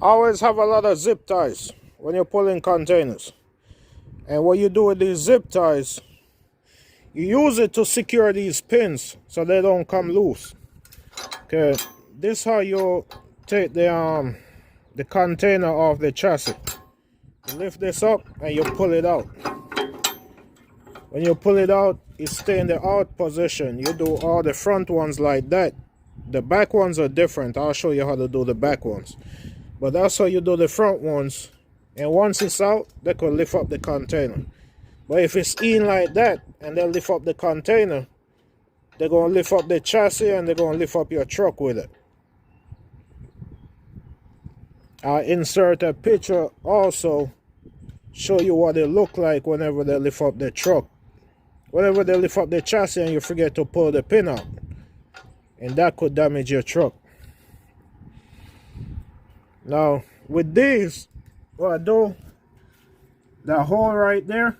Always have a lot of zip ties when you're pulling containers. And what you do with these zip ties, you use it to secure these pins so they don't come loose. Okay, this is how you take the container off the chassis. You lift this up and you pull it out. When you pull it out, it stay in the out position. You do all the front ones like that. The back ones are different. I'll show you how to do the back ones. But that's how you do the front ones. And once it's out, they could lift up the container. But if it's in like that and they lift up the container, they're going to lift up the chassis and they're going to lift up your truck with it. I'll insert a picture also, show you what they look like whenever they lift up the truck. Whenever they lift up the chassis and you forget to pull the pin out. And that could damage your truck. Now, with these, what I do, that hole right there,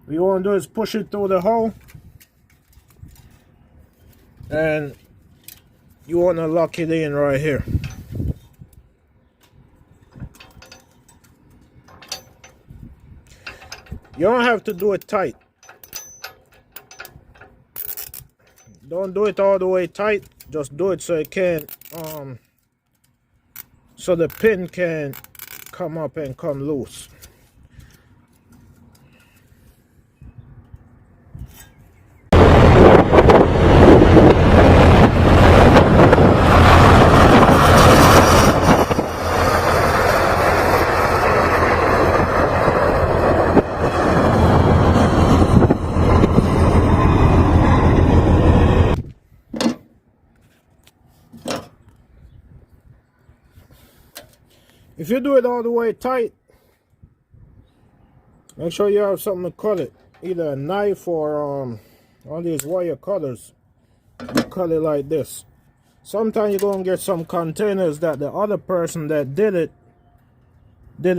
what you want to do is push it through the hole. And you want to lock it in right here. You don't have to do it tight. Don't do it all the way tight. Just do it so it can, so the pin can come up and come loose. If you do it all the way tight, make sure you have something to cut it. Either a knife or one of these wire cutters. You cut it like this. Sometimes you're going to get some containers that the other person that did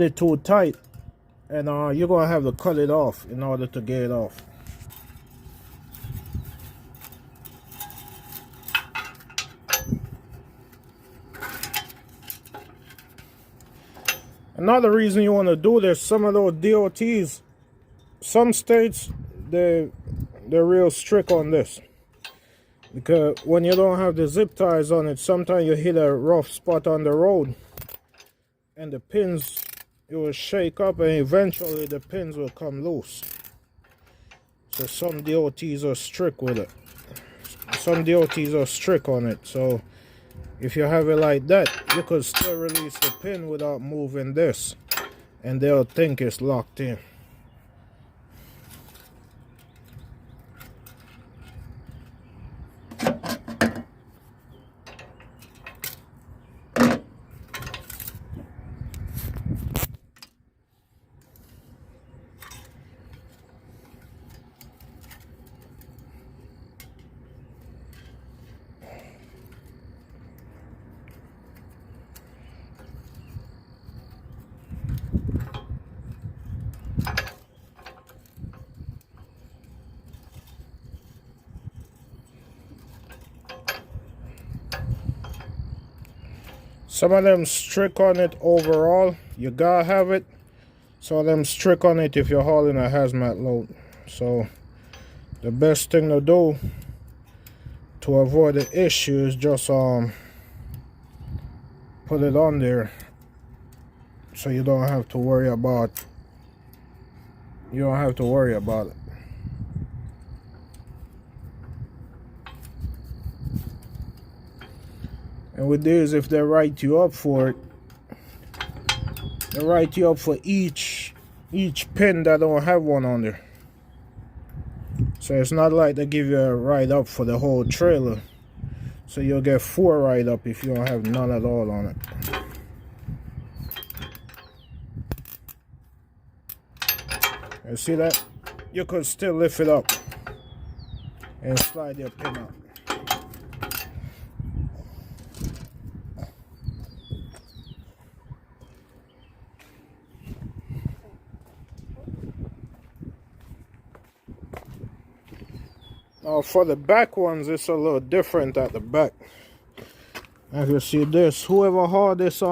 it too tight. And you're going to have to cut it off in order to get it off. Another reason you want to do this, some of those DOTs, some states, they're real strict on this. Because when you don't have the zip ties on it, sometimes you hit a rough spot on the road. And the pins, it will shake up and eventually the pins will come loose. So some DOTs are strict with it. Some DOTs are strict on it. So if you have it like that, you could still release the pin without moving this. And they'll think it's locked in. Some of them strict on it overall. You gotta have it. Some of them strict on it if you're hauling a hazmat load. So the best thing to do to avoid the issue is just put it on there so you don't have to worry about it. And with this, if they write you up for it, they write you up for each pin that don't have one on there. So it's not like they give you a write up for the whole trailer. So you'll get 4 write up if you don't have none at all on it. You see that? You could still lift it up and slide your pin out. Now for the back ones, it's a little different at the back. As you see this, whoever hauled this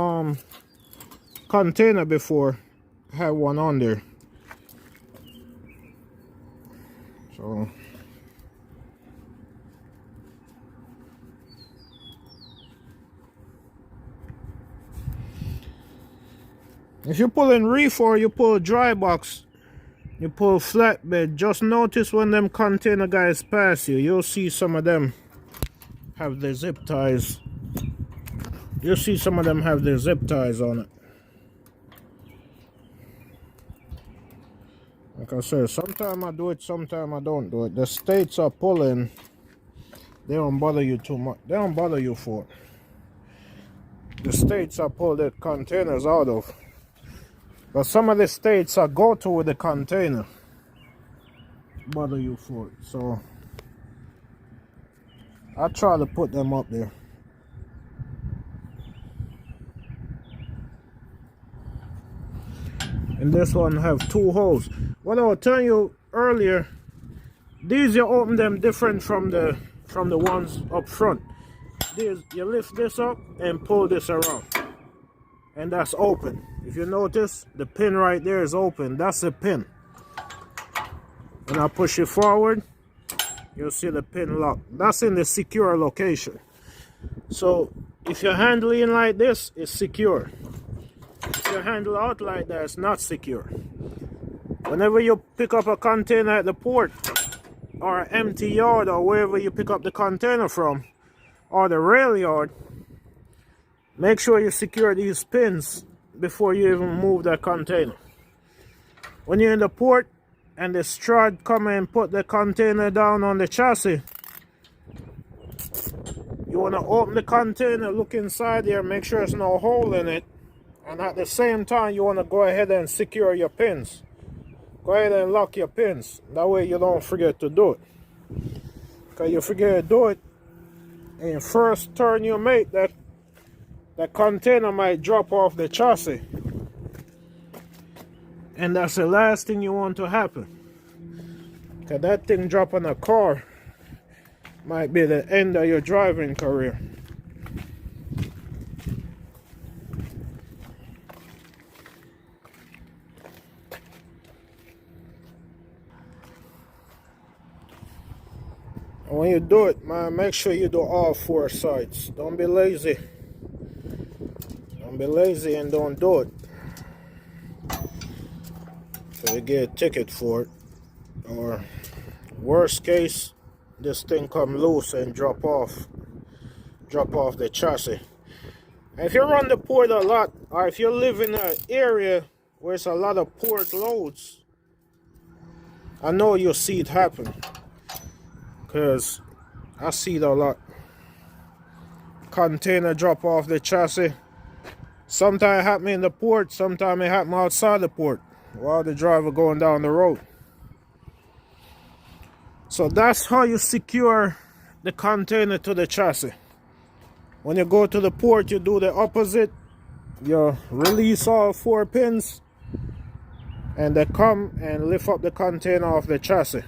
container before had one on there. So if you pull in reef or you pull dry box, you pull flatbed, just notice when them container guys pass you, you'll see some of them have their zip ties. You'll see some of them have their zip ties on it. Like I said, sometimes I do it, sometimes I don't do it. The states are pulling, they don't bother you too much. They don't bother you for it. The states are pull the containers out of. But some of the states I go to with the container bother you for it. So I try to put them up there. And this one have 2 holes. What I was telling you earlier, these you open them different from the ones up front. These you lift this up and pull this around, and that's open. If you notice, the pin right there is open. That's a pin. When I push it forward, you'll see the pin lock. That's in the secure location. So if you're handling like this, it's secure. If you handle out like that, it's not secure. Whenever you pick up a container at the port or an empty yard or wherever you pick up the container from, or the rail yard, make sure you secure these pins before you even move that container. When you're in the port and the strad come and put the container down on the chassis, you want to open the container, look inside there, make sure there's no hole in it. And at the same time, you want to go ahead and secure your pins. Go ahead and lock your pins. That way you don't forget to do it. Because you forget to do it, and first turn you make, that container might drop off the chassis. And that's the last thing you want to happen. Because that thing drop on a car might be the end of your driving career. When you do it, man, make sure you do all 4 sides. Don't be lazy. Don't be lazy and don't do it. So you get a ticket for it. Or worst case, this thing come loose and drop off the chassis. And if you run the port a lot, or if you live in an area where it's a lot of port loads, I know you'll see it happen. Because I see it a lot. Container drop off the chassis. Sometimes it happen in the port, sometimes it happen outside the port while the driver going down the road. So that's how you secure the container to the chassis. When you go to the port, you do the opposite. You release all 4 pins and they come and lift up the container off the chassis.